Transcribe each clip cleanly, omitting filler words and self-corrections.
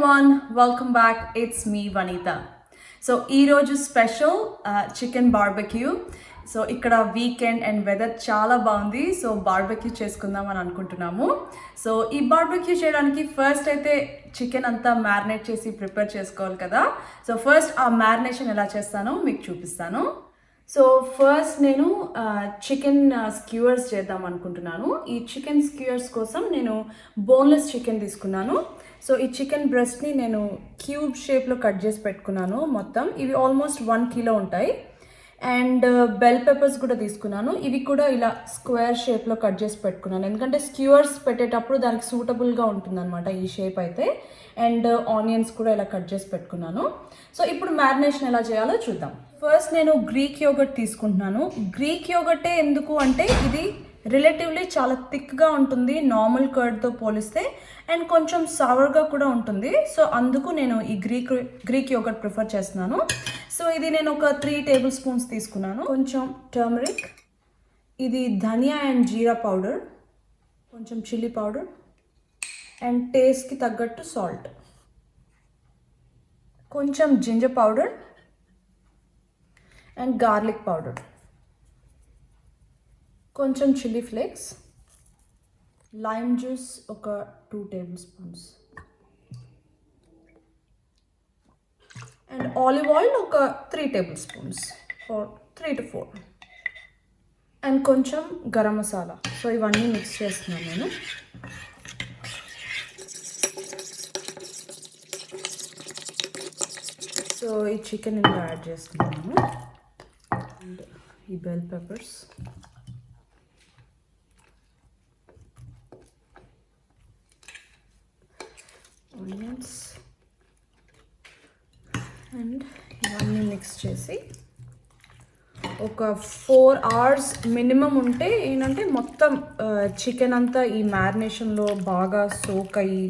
everyone, welcome back. It's me, Vanita. So, ee roju special chicken barbecue. So ఇక్కడ weekend and weather చాలా బాగుంది. So barbecue చేసుకుందాం అని అనుకుంటున్నాము. సో ఈ బార్బెక్యూ చేయడానికి ఫస్ట్ అయితే చికెన్ అంతా మ్యారినేట్ చేసి ప్రిపేర్ చేసుకోవాలి కదా. సో ఫస్ట్ ఆ మ్యారినేషన్ ఎలా చేస్తానో మీకు చూపిస్తాను. సో ఫస్ట్ నేను చికెన్ స్క్యూవర్స్ చేద్దాం అనుకుంటున్నాను. ఈ చికెన్ స్క్యూవర్స్ కోసం నేను బోన్లెస్ చికెన్ తీసుకున్నాను. సో ఈ చికెన్ బ్రెస్ట్ని నేను క్యూబ్ షేప్లో కట్ చేసి పెట్టుకున్నాను. మొత్తం ఇవి ఆల్మోస్ట్ 1 కిలో ఉంటాయి. అండ్ బెల్ పెప్పర్స్ కూడా తీసుకున్నాను. ఇవి కూడా ఇలా స్క్వేర్ షేప్లో కట్ చేసి పెట్టుకున్నాను, ఎందుకంటే స్క్యూవర్స్ పెట్టేటప్పుడు దానికి సూటబుల్గా ఉంటుందన్నమాట ఈ షేప్ అయితే. అండ్ ఆనియన్స్ కూడా ఇలా కట్ చేసి పెట్టుకున్నాను. సో ఇప్పుడు మ్యారినేషన్ ఎలా చేయాలో చూద్దాం. ఫస్ట్ నేను గ్రీక్ యోగర్ట్ తీసుకుంటున్నాను. గ్రీక్ యోగర్టే ఎందుకు అంటే ఇది రిలేటివ్లీ చాలా థిక్గా ఉంటుంది నార్మల్ కర్డ్తో పోలిస్తే, అండ్ కొంచెం సవర్గా కూడా ఉంటుంది. సో అందుకు నేను ఈ గ్రీక్ యోగర్ట్ ప్రిఫర్ చేస్తున్నాను. సో ఇది నేను ఒక 3 టేబుల్ స్పూన్స్ తీసుకున్నాను. కొంచెం టర్మరిక్, ఇది ధనియా అండ్ జీరా పౌడర్, కొంచెం చిల్లీ పౌడర్, అండ్ టేస్ట్కి తగ్గట్టు సాల్ట్, కొంచెం ginger powder and garlic powder, కొంచెం చిల్లీ ఫ్లేక్స్, లైమ్ జ్యూస్ ఒక 2 table spoons, and olive oil ఒక 3 టేబుల్ స్పూన్స్, 3 to 4, అండ్ కొంచెం గరం మసాలా. సో ఇవన్నీ మిక్స్ చేస్తున్నాను నేను. సో ఈ చికెన్ ఇందులో యాడ్ చేస్తున్నాను. అండ్ ఈ బెల్ పెప్పర్స్, ఆనియన్స్, అండ్ ఇవన్నీ మిక్స్ చేసి ఒక 4 hours మినిమం ఉంటే ఏంటంటే మొత్తం చికెన్ అంతా ఈ మ్యారినేషన్లో బాగా సోక్ అయ్యి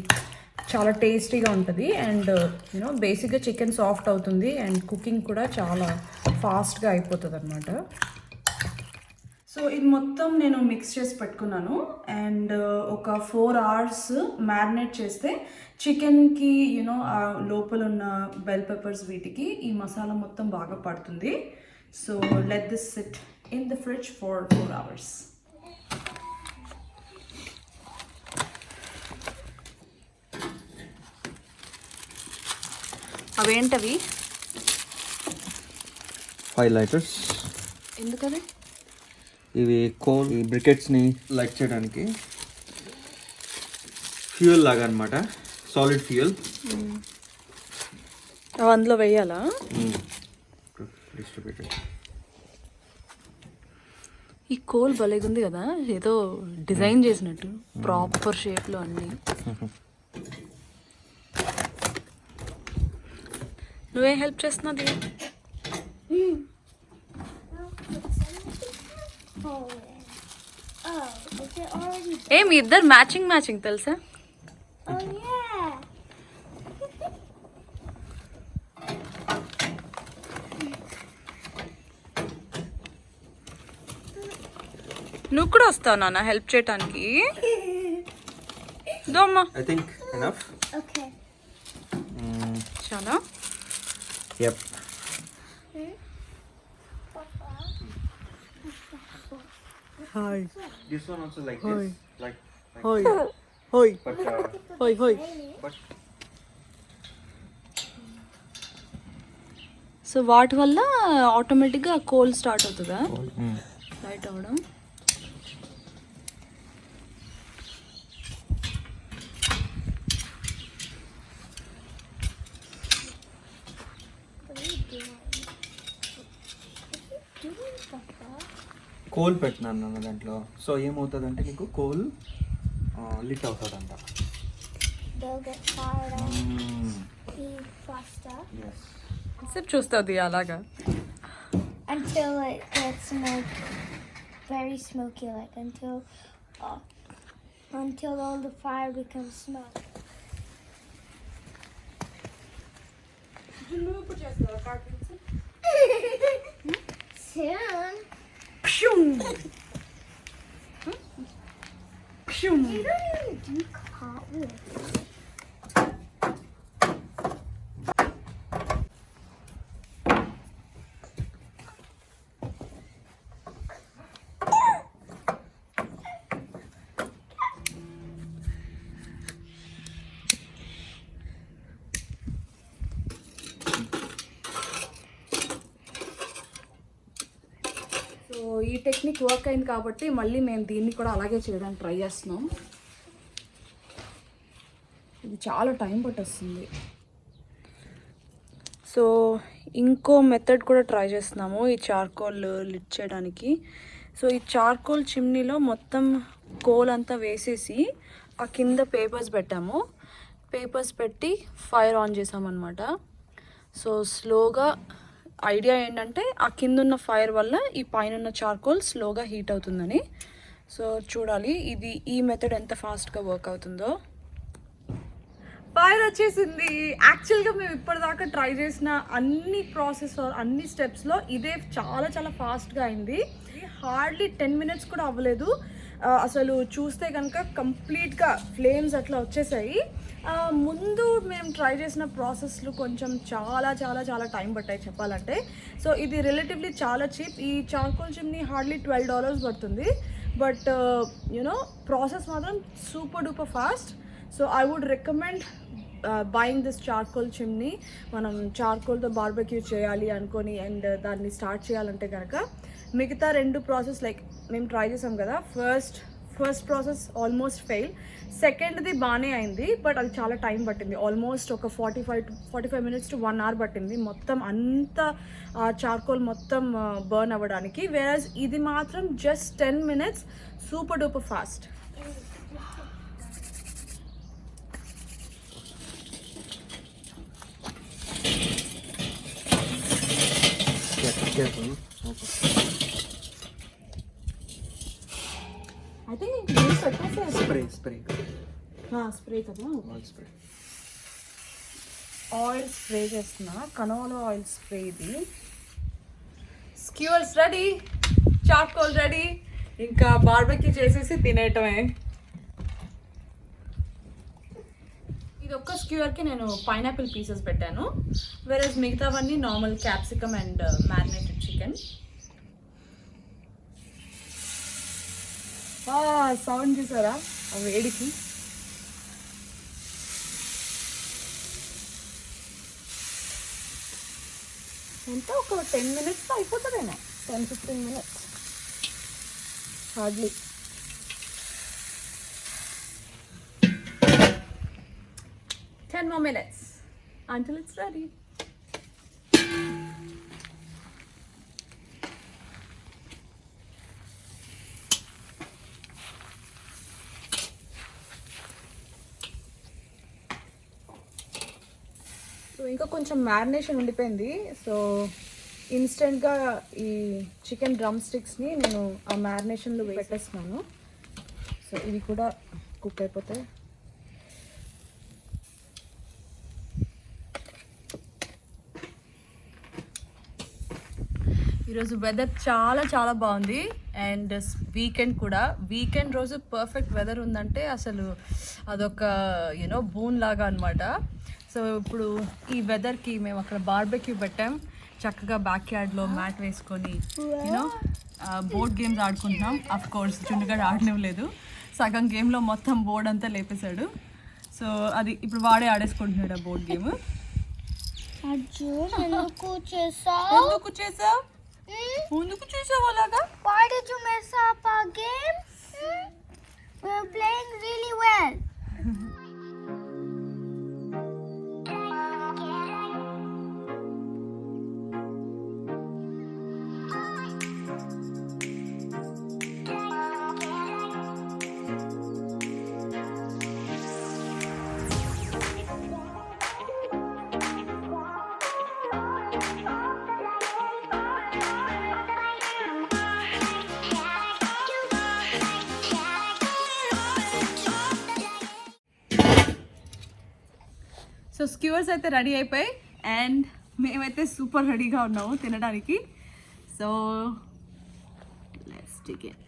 చాలా టేస్టీగా ఉంటుంది. అండ్ యూనో బేసిక్గా చికెన్ సాఫ్ట్ అవుతుంది అండ్ కుకింగ్ కూడా చాలా ఫాస్ట్గా అయిపోతుంది అనమాట. సో ఇది మొత్తం నేను మిక్స్ చేసి పెట్టుకున్నాను. అండ్ ఒక 4 hours మ్యారినేట్ చేస్తే చికెన్కి యూనో లోపల ఉన్న బెల్ పెప్పర్స్ వీటికి ఈ మసాలా మొత్తం బాగా పడుతుంది. So let this SIT in the fridge for 4 hours. అవేంటవి? 5 lighters. ఎందుకది? ఇవి కోల్ బ్రికెట్స్ని లైట్ చేయడానికి ఫ్యూయల్ లాగా అనమాట, సాలిడ్ ఫ్యూయల్. అందులో వేయాలా? డిస్ట్రిబ్యూటెడ్. ఈ కోల్ భలేగా ఉంది కదా, ఏదో డిజైన్ చేసినట్టు ప్రాపర్ షేప్లో అన్నీ. నువ్వేం హెల్ప్ చేస్తున్నది? మీ ఇద్దరు మ్యాచింగ్ తెలుసా? నువ్వు కూడా వస్తావు నాన్న హెల్ప్ చేయటానికి? దోమ్మా. I think enough. ఓకే. చాలా. Yep. Hi. This one also like Hi. this. Like Hoi. Hoi. but Hoi. Hoi. but so వాటి వల్ల ఆటోమేటిక్గా కోల్ స్టార్ట్ అవుతుందా లైట్ అవ్వడం? కోల్ పెట్టినాను నన్ను దాంట్లో. సో ఏమవుతుందంటే నీకు కోల్ లిట్ అవుతుందంట. సేపు చూస్తుంది అలాగా. Until it gets very smoky, like until all the fire becomes smoke. Soon. You don't even do cartwheels. ఈ టెక్నిక్ వర్క్ అయింది కాబట్టి మళ్ళీ మేము దీన్ని కూడా అలాగే చేయడానికి ట్రై చేస్తున్నాం. ఇది చాలా టైం పట్టేస్తుంది. సో ఇంకో మెథడ్ కూడా ట్రై చేస్తున్నాము ఈ చార్కోల్ లిట్ చేయడానికి. సో ఈ చార్కోల్ చిమ్నీలో మొత్తం కోల్ అంతా వేసేసి ఆ కింద పేపర్స్ పెట్టాము. పేపర్స్ పెట్టి ఫైర్ ఆన్ చేసామన్నమాట. సో స్లోగా ఐడియా ఏంటంటే ఆ కింద ఉన్న ఫైర్ వల్ల ఈ పైన ఉన్న చార్కోల్ స్లోగా హీట్ అవుతుందని. సో చూడాలి ఇది ఈ మెథడ్ ఎంత ఫాస్ట్గా వర్క్ అవుతుందో. ఫైర్ వచ్చేసింది. యాక్చువల్గా మేము ఇప్పటిదాకా ట్రై చేసిన అన్ని ప్రాసెస్ అన్ని స్టెప్స్లో ఇదే చాలా చాలా ఫాస్ట్గా అయింది. హార్డ్లీ 10 minutes కూడా అవ్వలేదు. అసలు చూస్తే కనుక కంప్లీట్గా ఫ్లేమ్స్ అట్లా వచ్చేసాయి. ముందు మేము ట్రై చేసిన ప్రాసెస్లు కొంచెం చాలా చాలా చాలా టైం పట్టాయి చెప్పాలంటే. సో ఇది రిలేటివ్లీ చాలా చీప్. ఈ చార్కోల్ చిమ్నీ హార్డ్లీ $12 పడుతుంది. బట్ యునో ప్రాసెస్ మాత్రం super duper fast. So I would recommend buying this charcoal chimney. మనం చార్కోల్తో బార్బెక్యూ చేయాలి అనుకొని అండ్ దాన్ని స్టార్ట్ చేయాలంటే కనుక మిగతా 2 ప్రాసెస్ లైక్ మేము ట్రై చేసాం కదా, ఫస్ట్ ప్రాసెస్ ఆల్మోస్ట్ ఫెయిల్. సెకండ్ది బాగానే అయింది బట్ అది చాలా టైం పట్టింది. ఆల్మోస్ట్ ఒక 45 minutes to 1 hour పట్టింది మొత్తం అంతా చార్కోల్ మొత్తం బర్న్ అవ్వడానికి. వేరస్ ఇది మాత్రం just 10 minutes super duper fast. I think spray కదా, ఆయిల్ స్ప్రే. ఆయిల్ స్ప్రే చేస్తున్నా, కనోలా ఆయిల్ స్ప్రే. ఇది స్క్యూర్స్ రెడీ, చార్కోల్ రెడీ, ఇంకా బార్బెక్యూ చేసేసి తినేయటమే. ఇది ఒక్క స్క్యూర్కి నేను పైనాపిల్ పీసెస్ పెట్టాను. వేరేస్ మిగతావన్నీ normal capsicum and marinated chicken. Sound చూసారా ఆ వేడికి? ఎంత ఒక 10 minutes అయిపోతుందేమో, 10-15 minutes hardly. More minutes until it's ready. So ఇంకా కొంచెం మ్యారినేషన్ ఉండిపోయింది. సో ఇన్స్టెంట్గా ఈ చికెన్ డ్రమ్ స్టిక్స్ని నేను ఆ మ్యారినేషన్లో పెట్టేస్తున్నాను. సో ఇవి కూడా కుక్ అయిపోతాయి. ఈరోజు వెదర్ చాలా చాలా బాగుంది అండ్ వీకెండ్ కూడా. వీకెండ్ రోజు పర్ఫెక్ట్ వెదర్ ఉందంటే అసలు అదొక యూనో బూన్ లాగా అనమాట. సో ఇప్పుడు ఈ వెదర్కి మేము అక్కడ బార్బెక్యూ పెట్టాం, చక్కగా బ్యాక్ యార్డ్లో మ్యాట్ వేసుకొని యూనో బోర్డ్ గేమ్స్ ఆడుకుంటున్నాం. అఫ్ కోర్స్ చుండుగడ ఆడనివ్వలేదు, సగం గేమ్లో మొత్తం బోర్డ్ అంతా లేపేశాడు. సో అది ఇప్పుడు వాడే ఆడేసుకుంటున్నాడు ఆ బోర్డ్ గేమ్. ఎందుకు చేసావు అలాగా? Why did you mess up our game? We're playing really well. So skewers అయితే రెడీ అయిపోయాయి అండ్ మేమైతే సూపర్ రెడీగా ఉన్నాము తినడానికి. So let's take it.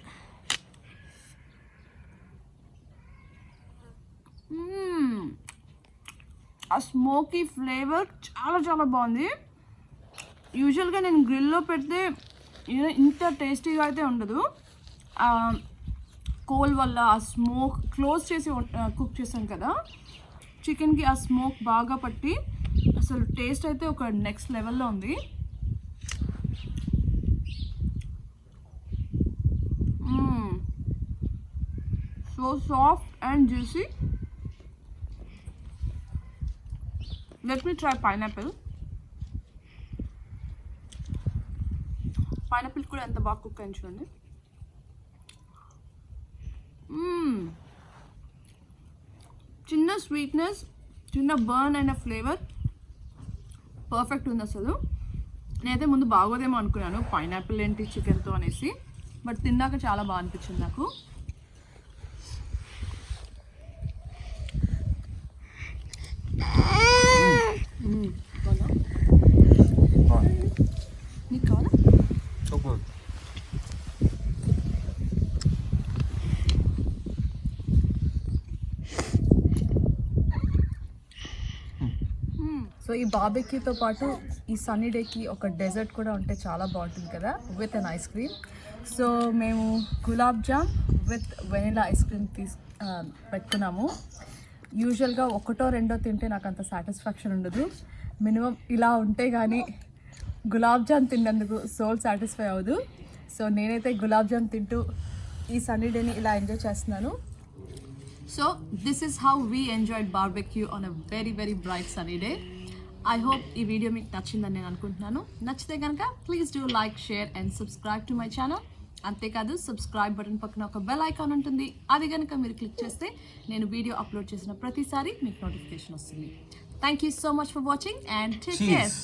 ఆ స్మోకీ ఫ్లేవర్ చాలా చాలా బాగుంది. యూజువల్గా నేను గ్రిల్లో పెడితే ఇంత టేస్టీగా అయితే ఉండదు. కోల్ వల్ల ఆ స్మోక్ క్లోజ్ చేసి కుక్ చేసాం కదా, చికెన్కి ఆ స్మోక్ బాగా పట్టి అసలు టేస్ట్ అయితే ఒక నెక్స్ట్ లెవెల్లో ఉంది. So soft and juicy. Let me try pineapple. Pineapple కూడా ఎంత బాగా కుక్ అయింది చూడండి. చిన్న స్వీట్నెస్, చిన్న బర్న్ అయిన ఫ్లేవర్ పర్ఫెక్ట్ ఉంది అసలు. నేనైతే ముందు బాగోదేమో అనుకున్నాను పైనాపిల్ ఏంటి చికెన్తో అనేసి, బట్ తిన్నాక చాలా బాగా అనిపించింది నాకు. నీకు కావాలా? సో ఈ బార్బెక్యూతో పాటు ఈ సన్నీ డేకి ఒక డెజర్ట్ కూడా ఉంటే చాలా బాగుంటుంది కదా, with an ice cream. So మేము gulab jam with vanilla ice cream పెట్టుకున్నాము. యూజువల్గా ఒకటో రెండో తింటే నాకు అంత సాటిస్ఫాక్షన్ ఉండదు. మినిమం ఇలా ఉంటే కానీ గులాబ్ జామ్ తిన్నందుకు సోల్ సాటిస్ఫై అవ్వదు. సో నేనైతే గులాబ్ జామ్ తింటూ ఈ సన్నీ డేని ఇలా ఎంజాయ్ చేస్తున్నాను. So this is how we enjoyed barbecue on a very very bright sunny day. I hope ఈ వీడియో మీకు నచ్చిందని నేను అనుకుంటున్నాను. నచ్చితే కనుక please do like, share and subscribe to my channel. అంతేకాదు సబ్స్క్రైబ్ బటన్ పక్కన ఒక బెల్ ఐకాన్ ఉంటుంది. అది కనుక మీరు క్లిక్ చేస్తే నేను వీడియో అప్లోడ్ చేసిన ప్రతిసారి మీకు నోటిఫికేషన్ వస్తుంది. Thank you so much for watching and take care.